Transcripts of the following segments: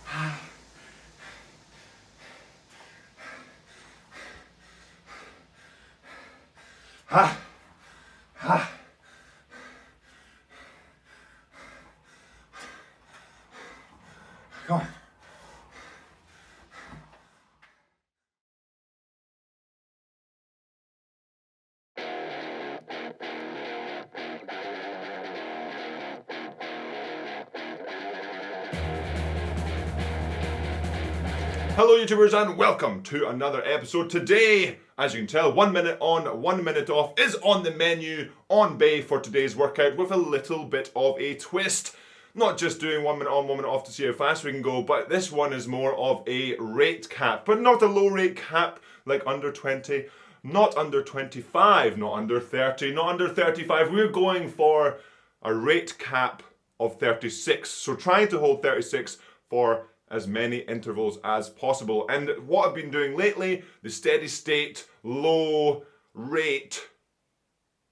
Ha! Ha! Come on. Hello YouTubers and welcome to another episode. Today, as you can tell, 1 minute on, 1 minute off is on the menu on bay for today's workout with a little bit of a twist. Not just doing 1 minute on, 1 minute off to see how fast we can go, but this one is more of a rate cap, but not a low rate cap like under 20, not under 25, not under 30, not under 35. We're going for a rate cap of 36. So trying to hold 36 for as many intervals as possible. And what I've been doing lately, the steady state, low rate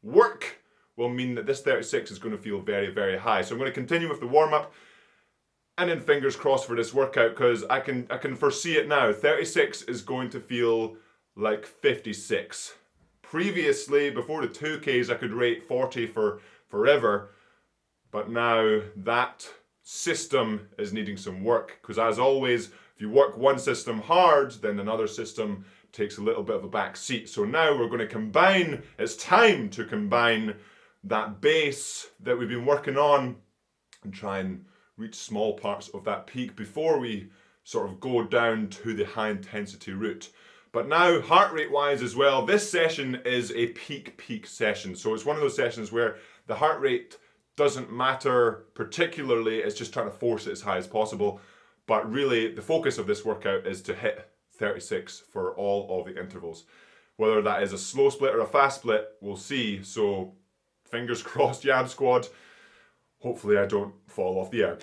work will mean that this 36 is going to feel very, very high. So I'm going to continue with the warm-up and then fingers crossed for this workout because I can foresee it now. 36 is going to feel like 56. Previously, before the 2Ks, I could rate 40 for forever, but now that system is needing some work because, as always, if you work one system hard, then another system takes a little bit of a back seat. So now we're going to combine, it's time to combine that base that we've been working on and try and reach small parts of that peak before we sort of go down to the high intensity route. But now, heart rate wise as well, this session is a peak session. So it's one of those sessions where the heart rate doesn't matter particularly, it's just trying to force it as high as possible. But really, the focus of this workout is to hit 36 for all of the intervals. Whether that is a slow split or a fast split, we'll see. So fingers crossed, Yab Squad. Hopefully I don't fall off the erg.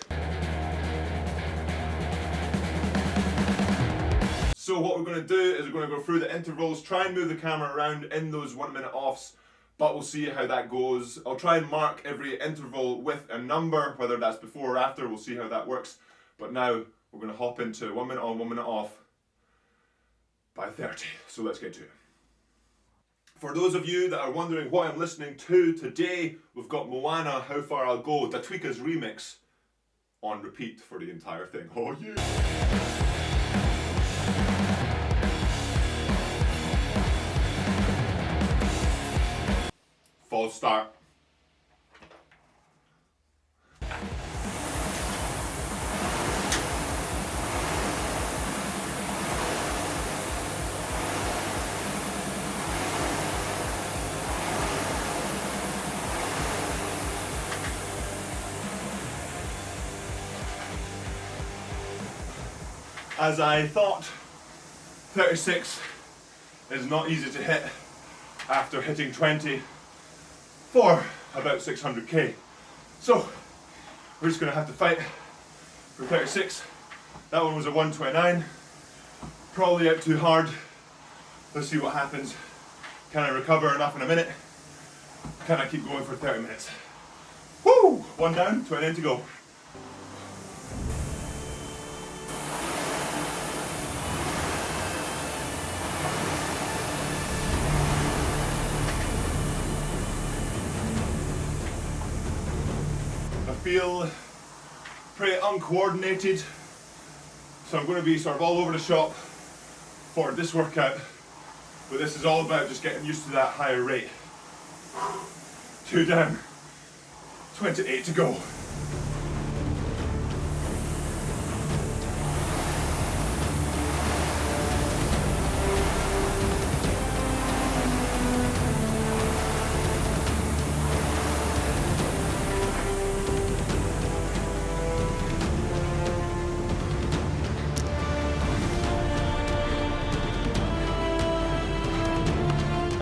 So what we're going to do is we're going to go through the intervals, try and move the camera around in those 1 minute offs. But we'll see how that goes. I'll try and mark every interval with a number, whether that's before or after, we'll see how that works. But now we're going to hop into 1 minute on, 1 minute off by 30. So let's get to it. For those of you that are wondering what I'm listening to today, we've got Moana, How Far I'll Go, Datwika's remix on repeat for the entire thing. Oh yeah! False start. As I thought, 36 is not easy to hit after hitting 20 for about 600k. So we're just going to have to fight for 36. That one was a 129. Probably out too hard. Let's see what happens. Can I recover enough in a minute? Can I keep going for 30 minutes? Woo! One down, 29 to go. Feel pretty uncoordinated, so I'm going to be sort of all over the shop for this workout, but this is all about just getting used to that higher rate. 2 down, 28 to go.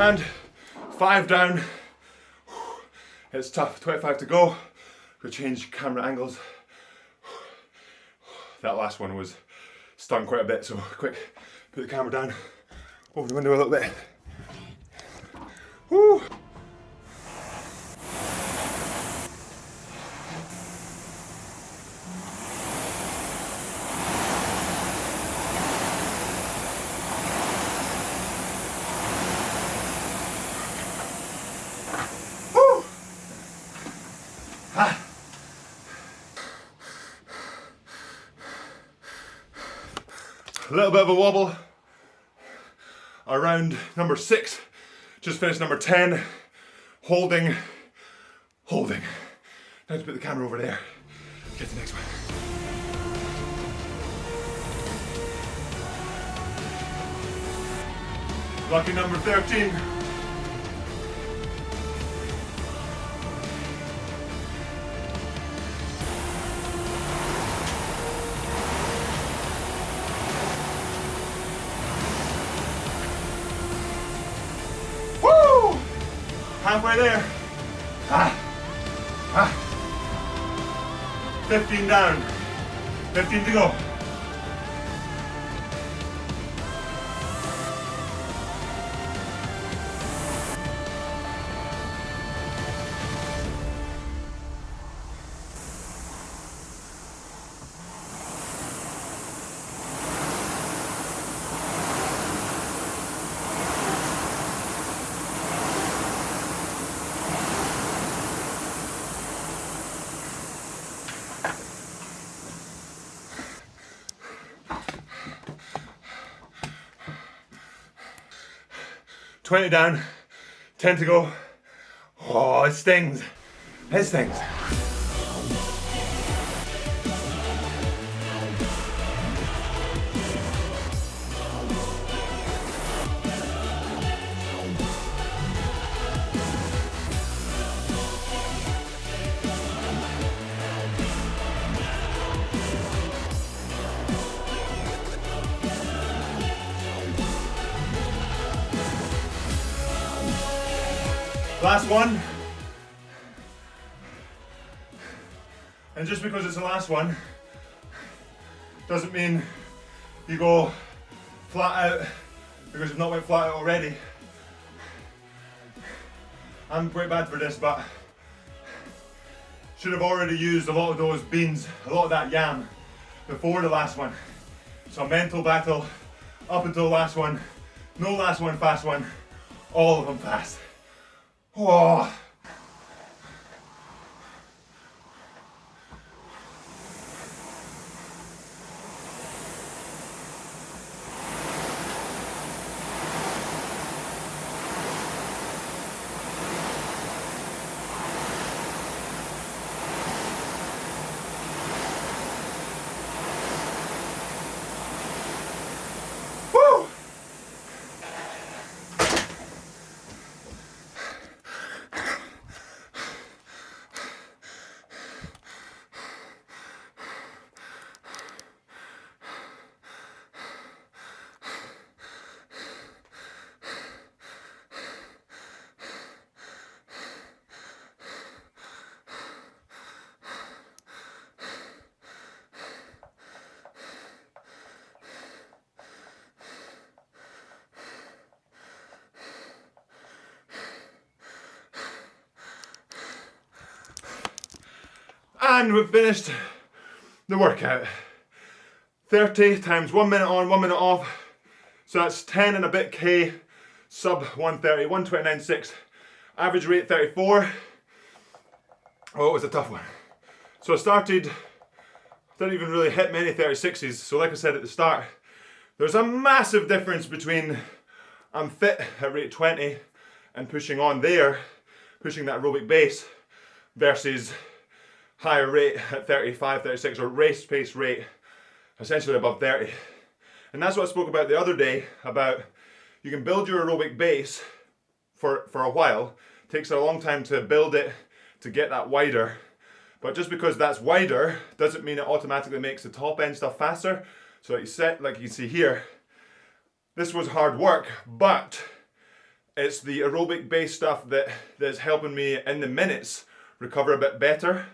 And 5 down. It's tough, 25 to go. Gotta change camera angles. That last one was stung quite a bit, so quick, put the camera down, over the window a little bit. Woo! A little bit of a wobble around number 6. Just finished number 10. Holding. Now to put the camera over there. Get the next one. Lucky number 13. Woo! Halfway there. 15 down. 15 to go. $20 down, 10 to go. Oh, it stings. It stings. Last one. And just because it's the last one doesn't mean you go flat out because you've not went flat out already. I'm quite bad for this, but should have already used a lot of those beans, a lot of that yam before the last one. So mental battle up until the last one. No last one fast one, all of them fast. Oh. Woo! And we've finished the workout. 30 times 1 minute on, 1 minute off. So that's 10 and a bit K, sub 130, 129.6. Average rate 34. Oh, it was a tough one. So I started, didn't even really hit many 36s. So like I said at the start, there's a massive difference between I'm fit at rate 20 and pushing on there, pushing that aerobic base, versus higher rate at 35, 36, or race pace rate, essentially above 30. And that's what I spoke about the other day, about you can build your aerobic base for a while. It takes a long time to build it, to get that wider. But just because that's wider, doesn't mean it automatically makes the top end stuff faster. So like you can see here, this was hard work, but it's the aerobic base stuff that's helping me in the minutes recover a bit better.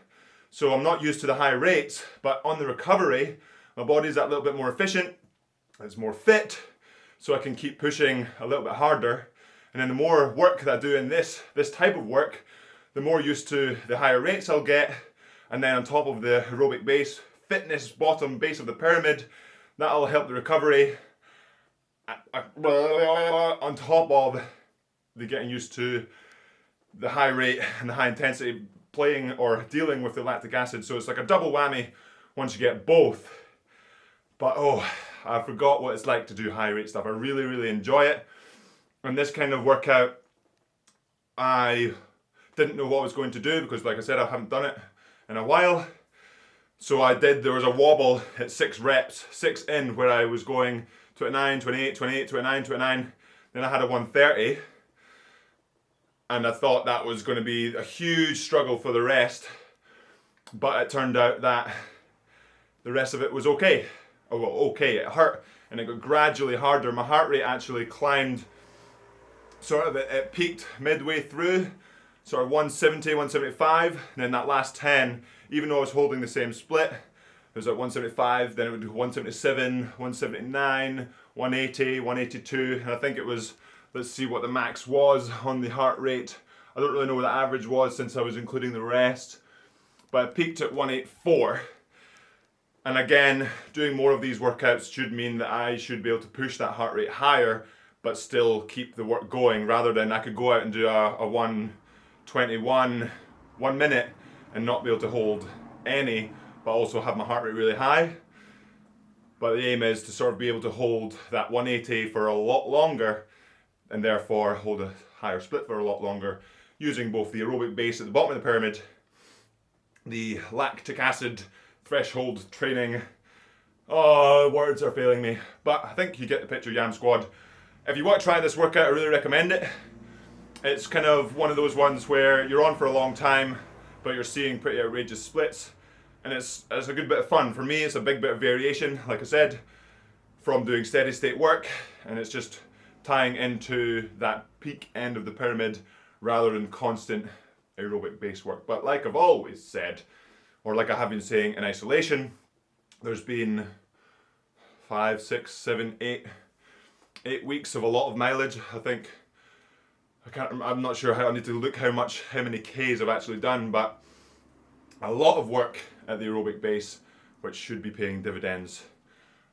So I'm not used to the high rates, but on the recovery, my body's that little bit more efficient, it's more fit, so I can keep pushing a little bit harder. And then the more work that I do in this type of work, the more used to the higher rates I'll get. And then on top of the aerobic base, fitness bottom base of the pyramid, that'll help the recovery on top of the getting used to the high rate and the high intensity playing or dealing with the lactic acid. So it's like a double whammy once you get both. But oh, I forgot what it's like to do high rate stuff. I really, really enjoy it. And this kind of workout, I didn't know what I was going to do because, like I said, I haven't done it in a while. So there was a wobble at 6 reps, 6 in, where I was going 29, 28, 28, 29, 29. Then I had a 130. And I thought that was going to be a huge struggle for the rest. But it turned out that the rest of it was okay. Oh, well, okay, it hurt. And it got gradually harder. My heart rate actually climbed, sort of, it peaked midway through, sort of 170, 175. And then that last 10, even though I was holding the same split, it was at 175, then it would do 177, 179, 180, 182. And I think it was, let's see what the max was on the heart rate. I don't really know what the average was since I was including the rest. But it peaked at 184. And again, doing more of these workouts should mean that I should be able to push that heart rate higher, but still keep the work going, rather than I could go out and do a 121, 1 minute, and not be able to hold any, but also have my heart rate really high. But the aim is to sort of be able to hold that 180 for a lot longer, and therefore hold a higher split for a lot longer, using both the aerobic base at the bottom of the pyramid, the lactic acid threshold training. Oh, words are failing me. But I think you get the picture, Yam Squad. If you want to try this workout, I really recommend it. It's kind of one of those ones where you're on for a long time, but you're seeing pretty outrageous splits. And it's a good bit of fun. For me, it's a big bit of variation, like I said, from doing steady state work. And it's just tying into that peak end of the pyramid rather than constant aerobic base work. But like I've always said, or like I have been saying in isolation, there's been 5, 6, 7, 8 weeks of a lot of mileage. I think, I'm not sure how, I need to look how many Ks I've actually done, but a lot of work at the aerobic base, which should be paying dividends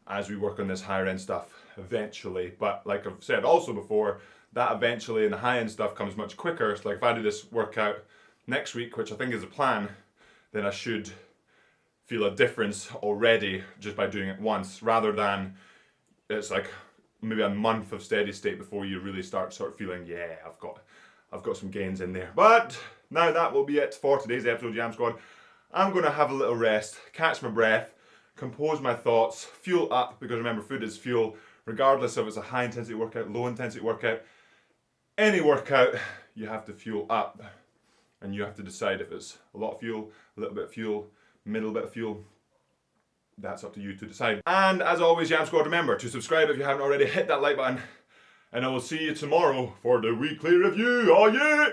as we work on this higher end stuff eventually. But like I've said also before, that eventually in the high end stuff comes much quicker. So like if I do this workout next week, which I think is a plan, then I should feel a difference already just by doing it once, rather than it's like maybe a month of steady state before you really start sort of feeling, yeah, I've got some gains in there. But now that will be it for today's episode, Jam Squad. I'm going to have a little rest, catch my breath, compose my thoughts, fuel up, because remember, food is fuel, regardless if it's a high intensity workout, low intensity workout. Any workout, you have to fuel up. And you have to decide if it's a lot of fuel, a little bit of fuel, middle bit of fuel. That's up to you to decide. And as always, Yam Squad, remember to subscribe if you haven't already. Hit that like button. And I will see you tomorrow for the weekly review. Oh yeah!